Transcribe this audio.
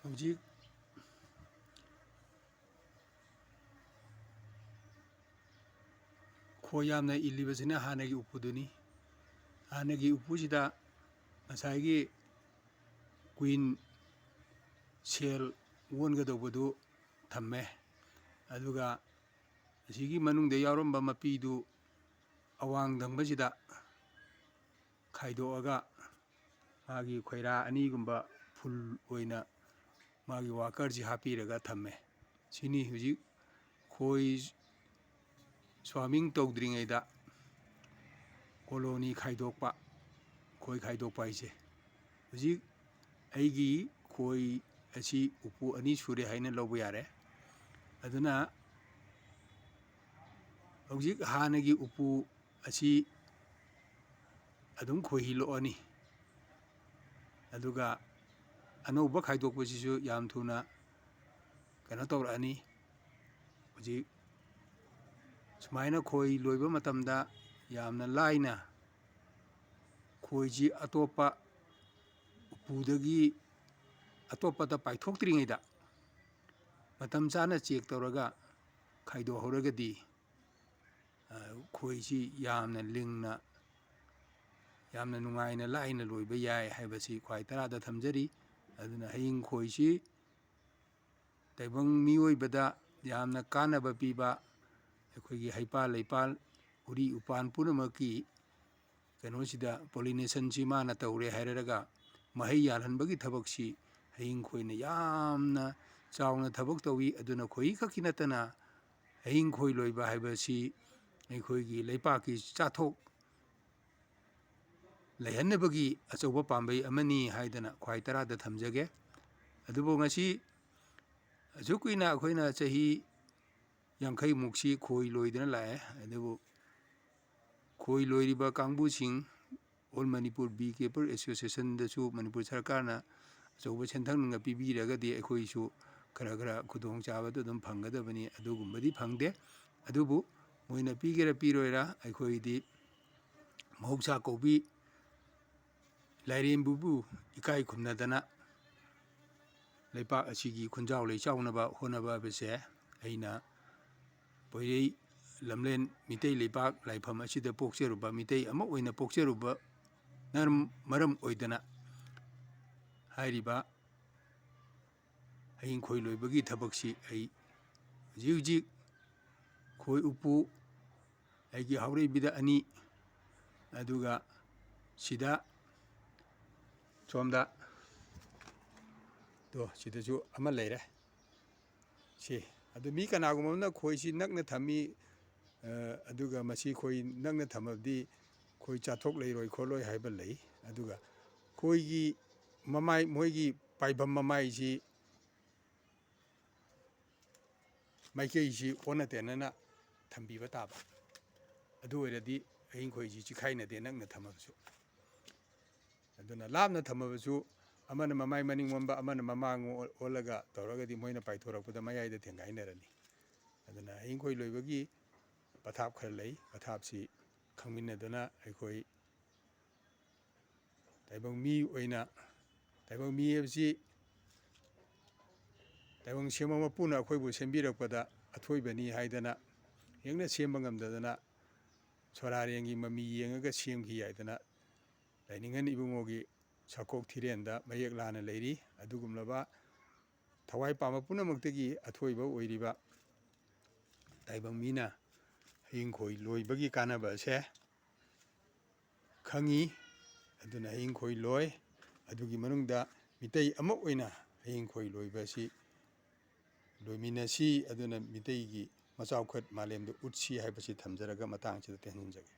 ꯍꯧꯖꯤꯛ ꯈꯣꯏ ꯌꯥꯝꯅ ꯏꯜꯂꯤꯕꯁꯤꯅ ꯍꯥꯟꯅꯒꯤ ꯎꯄꯨꯗꯨꯅꯤ. ꯍꯥꯟꯅꯒꯤ ꯎꯄꯨꯁꯤꯗ ꯉꯁꯥꯏꯒꯤ ꯀꯨꯏꯟ ꯁꯦꯜ ꯑꯣꯟꯒꯗꯧꯕꯗꯨ ꯊꯝꯃꯦ. ꯑꯗꯨꯒ ꯑꯁꯤꯒꯤ ꯃꯅꯨꯡꯗ ꯌꯥꯎꯔꯝꯕ ꯃꯄꯤꯗꯨ ꯑꯋꯥꯡ ꯊꯪꯕꯁꯤꯗ ꯈꯥꯏꯗꯣꯛꯑꯒ ꯃꯥꯒꯤ ꯈꯣꯏꯔꯥ ꯑꯅꯤꯒꯨꯝꯕ ꯐꯨꯜ ꯑꯣꯏꯅ ꯃꯥꯒꯤ ꯋꯥꯀꯔꯁꯤ ꯍꯥꯞꯄꯤꯔꯒ ꯊꯝꯃꯦ. ꯁꯤꯅꯤ ꯍꯧꯖꯤꯛ ꯈꯣꯏ ꯁ꯭ꯋꯥꯃꯤꯡ ꯇꯧꯗ꯭ꯔꯤꯉꯩꯗ ꯀꯣꯂꯣꯅꯤ ꯈꯥꯏꯗꯣꯛꯄ, ꯈꯣꯏ ꯈꯥꯏꯗꯣꯛꯄ ꯍꯥꯏꯁꯦ. ꯍꯧꯖꯤꯛ ꯑꯩꯒꯤ ꯈꯣꯏ ꯑꯁꯤ ꯎꯄꯨ 2 ꯁꯨꯔꯦ ꯍꯥꯏꯅ ꯂꯧꯕ ꯌꯥꯔꯦ. ꯑꯗꯨꯅ ꯍꯧꯖꯤꯛ ꯍꯥꯟꯅꯒꯤ ꯎꯄꯨ ꯑꯁꯤ ꯑꯗꯨꯝ ꯈꯣꯏꯍꯤꯜꯂꯛꯑꯅꯤ. ꯑꯗꯨꯒ ꯑꯅꯧꯕ ꯈꯥꯏꯗꯣꯛꯄꯁꯤꯁꯨ ꯌꯥꯝ ꯊꯨꯅ ꯀꯩꯅꯣ ꯇꯧꯔꯛꯑꯅꯤ. ꯍꯧꯖꯤꯛ ꯁꯨꯃꯥꯏꯅ ꯈꯣꯏ ꯂꯣꯏꯕ ꯃꯇꯝꯗ ꯌꯥꯝꯅ ꯂꯥꯏꯅ ꯈꯣꯏꯁꯤ ꯑꯇꯣꯞꯄ ꯎꯄꯨꯗꯒꯤ ꯑꯇꯣꯞꯄꯗ ꯄꯥꯏꯊꯣꯛꯇ꯭ꯔꯤꯉꯩꯗ ꯃꯇꯝ ꯆꯥꯅ ꯆꯦꯛ ꯇꯧꯔꯒ ꯈꯥꯏꯗꯣꯛꯍꯧꯔꯒꯗꯤ ꯈꯣꯏꯁꯤ ꯌꯥꯝꯅ ꯂꯤꯡꯅ, ꯌꯥꯝꯅ ꯅꯨꯡꯉꯥꯏꯅ ꯂꯥꯏꯅ ꯂꯣꯏꯕ ꯌꯥꯏ ꯍꯥꯏꯕꯁꯤ ꯈ꯭ꯋꯥꯏ ꯇꯔꯥꯗ ꯊꯝꯖꯔꯤ. ꯑꯗꯨꯅ ꯍꯌꯤꯡ ꯈꯣꯏꯁꯤ ꯇꯥꯏꯕꯪ ꯃꯤꯑꯣꯏꯕꯗ ꯌꯥꯝꯅ ꯀꯥꯟꯅꯕ ꯄꯤꯕ, ꯑꯩꯈꯣꯏꯒꯤ ꯍꯩꯄꯥꯜ ꯂꯩꯄꯥꯜ, ꯎꯔꯤ ꯎꯄꯥꯟ ꯄꯨꯝꯅꯃꯛꯀꯤ ꯀꯩꯅꯣꯁꯤꯗ ꯄꯣꯂꯤꯅꯦꯁꯟꯁꯤ ꯃꯥꯅ ꯇꯧꯔꯦ ꯍꯥꯏꯔꯒ ꯃꯍꯩ ꯌꯥꯜꯍꯟꯕꯒꯤ ꯊꯕꯛꯁꯤ ꯍꯌꯤꯡ ꯈꯣꯏꯅ ꯌꯥꯝꯅ ꯆꯥꯎꯅ ꯊꯕꯛ ꯇꯧꯏ. ꯑꯗꯨꯅ ꯈꯣꯏꯍꯤ ꯈꯛꯀꯤ ꯅꯠꯇꯅ ꯍꯌꯤꯡ ꯈꯣꯏ ꯂꯣꯏꯕ ꯍꯥꯏꯕꯁꯤ ꯑꯩꯈꯣꯏꯒꯤ ꯂꯩꯄꯥꯛꯀꯤ ꯆꯥꯊꯣꯛ ꯂꯩꯍꯟꯅꯕꯒꯤ ꯑꯆꯧꯕ ꯄꯥꯝꯕꯩ ꯑꯃꯅꯤ ꯍꯥꯏꯗꯅ ꯈ꯭ꯋꯥꯏ ꯇꯔꯥꯗ ꯊꯝꯖꯒꯦ. ꯑꯗꯨꯕꯨ ꯉꯁꯤ ꯑꯁꯨꯛ ꯀꯨꯏꯅ ꯑꯩꯈꯣꯏꯅ ꯆꯍꯤ 50ꯃꯨꯛꯁꯤ ꯈꯣꯏ ꯂꯣꯏꯗꯅ ꯂꯥꯛꯑꯦ. ꯑꯗꯨꯕꯨ ꯈꯣꯏ ꯂꯣꯏꯔꯤꯕ ꯀꯥꯡꯕꯨꯁꯤꯡ ꯑꯣꯜ ꯃꯅꯤꯄꯨꯔ ꯕꯤ ꯀꯤꯄꯔ ꯑꯦꯁꯣꯁꯤꯌꯦꯁꯟꯗꯁꯨ ꯃꯅꯤꯄꯨꯔ ꯁꯔꯀꯥꯔꯅ ꯑꯆꯧꯕ ꯁꯦꯟꯊꯪꯒ ꯄꯤꯕꯤꯔꯒꯗꯤ ꯑꯩꯈꯣꯏꯁꯨ ꯈꯔ ꯈꯨꯗꯣꯡꯆꯥꯕꯗꯨ ꯑꯗꯨꯝ ꯐꯪꯒꯗꯕꯅꯤ. ꯑꯗꯨꯒꯨꯝꯕꯗꯤ ꯐꯪꯗꯦ. ꯑꯗꯨꯕꯨ ꯃꯣꯏꯅ ꯄꯤꯒꯦꯔꯥ ꯄꯤꯔꯣꯏꯔꯥ ꯑꯩꯈꯣꯏꯗꯤ ꯃꯍꯧꯁꯥ ꯀꯧꯕꯤ ꯂꯥꯏꯔꯦꯝꯕꯨꯕꯨ ꯏꯀꯥꯏ ꯈꯨꯝꯅꯗꯅ ꯂꯩꯄꯥꯛ ꯑꯁꯤꯒꯤ ꯈꯨꯟꯖꯥꯎ ꯂꯩꯆꯥꯎꯅꯕ ꯍꯣꯠꯅꯕ ꯍꯥꯏꯕꯁꯦ ꯑꯩꯅ ꯄꯣꯏꯔꯩ ꯂꯝꯂꯦꯟ ꯃꯤꯇꯩ ꯂꯩꯄꯥꯛ ꯂꯥꯏꯐꯝ ꯑꯁꯤꯗ ꯄꯣꯛꯆꯔꯨꯕ ꯃꯤꯇꯩ ꯑꯃ ꯑꯣꯏꯅ ꯄꯣꯛꯆꯔꯨꯕꯅ ꯃꯔꯝ ꯑꯣꯏꯗꯅ ꯍꯥꯏꯔꯤꯕ ꯍꯌꯤꯡ ꯈꯣꯏ ꯂꯣꯏꯕꯒꯤ ꯊꯕꯛꯁꯤ ꯑꯩ ꯍꯧꯖꯤꯛ ꯈꯣꯏ ꯎꯄꯨ ꯑꯩꯒꯤ ꯍꯥꯎꯔꯩꯕꯤꯗ 2, ꯑꯗꯨꯒ ꯁꯤꯗ ꯁꯣꯝꯗ ꯁꯤꯗꯁꯨ ꯑꯃ ꯂꯩꯔꯦ. ꯁꯤ ꯑꯗꯨ ꯃꯤ ꯀꯅꯥꯒꯨꯝꯕ ꯑꯃꯅ ꯈꯣꯏꯁꯤ ꯅꯛꯅ ꯊꯝꯃꯤ, ꯑꯗꯨꯒ ꯃꯁꯤ ꯈꯣꯏ ꯅꯛꯅ ꯊꯝꯃꯕꯗꯤ ꯈꯣꯏ ꯆꯥꯊꯣꯛ ꯂꯩꯔꯣꯏ ꯈꯣꯠꯂꯣꯏ ꯍꯥꯏꯕ ꯂꯩ. ꯑꯗꯨꯒ ꯈꯣꯏꯒꯤ ꯃꯃꯥꯏ, ꯃꯣꯏꯒꯤ ꯄꯥꯏꯐꯝ ꯃꯃꯥꯏꯁꯤ ꯃꯥꯏꯀꯩꯁꯤ ꯑꯣꯟꯅ ꯇꯩꯅꯅ ꯊꯝꯕꯤꯕ ꯇꯥꯕ. ꯑꯗꯨ ꯑꯣꯏꯔꯗꯤ ꯍꯌꯤꯡ ꯈꯣꯏꯁꯤ ꯆꯤꯈꯥꯏꯅꯗꯦ ꯅꯛꯅ ꯊꯝꯃꯕꯁꯨ. ꯑꯗꯨꯅ ꯂꯥꯞꯅ ꯊꯝꯃꯕꯁꯨ ꯑꯃꯅ ꯃꯃꯥꯏ ꯃꯅꯤꯡ ꯑꯣꯟꯕ, ꯑꯃꯅ ꯃꯃꯥꯡ ꯑꯣꯜꯂꯒ ꯇꯧꯔꯒꯗꯤ ꯃꯣꯏꯅ ꯄꯥꯏꯊꯣꯔꯛꯄꯗ ꯃꯌꯥꯏꯗ ꯊꯦꯡꯒꯥꯏꯅꯔꯅꯤ. ꯑꯗꯨꯅ ꯍꯌꯤꯡ ꯈꯣꯏ ꯂꯣꯏꯕꯒꯤ ꯄꯊꯥꯞ ꯈꯔ ꯂꯩ. ꯄꯊꯥꯞꯁꯤ ꯈꯪꯃꯤꯟꯅꯗꯨꯅ ꯑꯩꯈꯣꯏ ꯇꯥꯏꯕꯪ ꯃꯤ ꯑꯣꯏꯅ, ꯇꯥꯏꯕꯪ ꯃꯤ ꯍꯥꯏꯕꯁꯤ ꯇꯥꯏꯕꯪ ꯁꯦꯝꯕ ꯃꯄꯨꯅ ꯑꯩꯈꯣꯏꯕꯨ ꯁꯦꯝꯕꯤꯔꯛꯄꯗ ꯑꯊꯣꯏꯕꯅꯤ ꯍꯥꯏꯗꯅ ꯍꯦꯛꯅ ꯁꯦꯝꯕ ꯉꯝꯗꯗꯅ ꯁꯣꯔꯥꯔꯦꯟꯒꯤ ꯃꯃꯤ ꯌꯦꯡꯉꯒ ꯁꯦꯝꯈꯤ ꯍꯥꯏꯗꯅ ꯂꯥꯏꯅꯤꯡꯉꯟ ꯏꯕꯨꯡꯉꯣꯒꯤ ꯁꯛꯀꯣꯛ ꯊꯤꯔꯦꯟꯗ ꯃꯌꯦꯛ ꯂꯥꯅ ꯂꯩꯔꯤ. ꯑꯗꯨꯒꯨꯝꯂꯕ ꯊꯋꯥꯏ ꯄꯥꯝꯕ ꯄꯨꯝꯅꯃꯛꯇꯒꯤ ꯑꯊꯣꯏꯕ ꯑꯣꯏꯔꯤꯕ ꯇꯥꯏꯕꯪ ꯃꯤꯅ ꯍꯌꯤꯡ ꯈꯣꯏ ꯂꯣꯏꯕꯒꯤ ꯀꯥꯟꯅꯕ ꯑꯁꯦ ꯈꯪꯉꯤ. ꯑꯗꯨꯅ ꯍꯌꯤꯡ ꯈꯣꯏ ꯂꯣꯏ. ꯑꯗꯨꯒꯤ ꯃꯅꯨꯡꯗ ꯃꯤꯇꯩ ꯑꯃ ꯑꯣꯏꯅ ꯍꯌꯤꯡ ꯈꯣꯏ ꯂꯣꯏꯕ ꯑꯁꯤ ꯂꯣꯏꯃꯤꯟꯅꯁꯤ. ꯑꯗꯨꯅ ꯃꯤꯇꯩꯒꯤ ꯃꯆꯥꯎꯈꯠ ꯃꯥꯂꯦꯝꯗ ꯎꯠꯁꯤ ꯍꯥꯏꯕꯁꯤ ꯊꯝꯖꯔꯒ ꯃꯇꯥꯡꯁꯤꯗ ꯇꯦꯟꯁꯤꯟꯖꯒꯦ.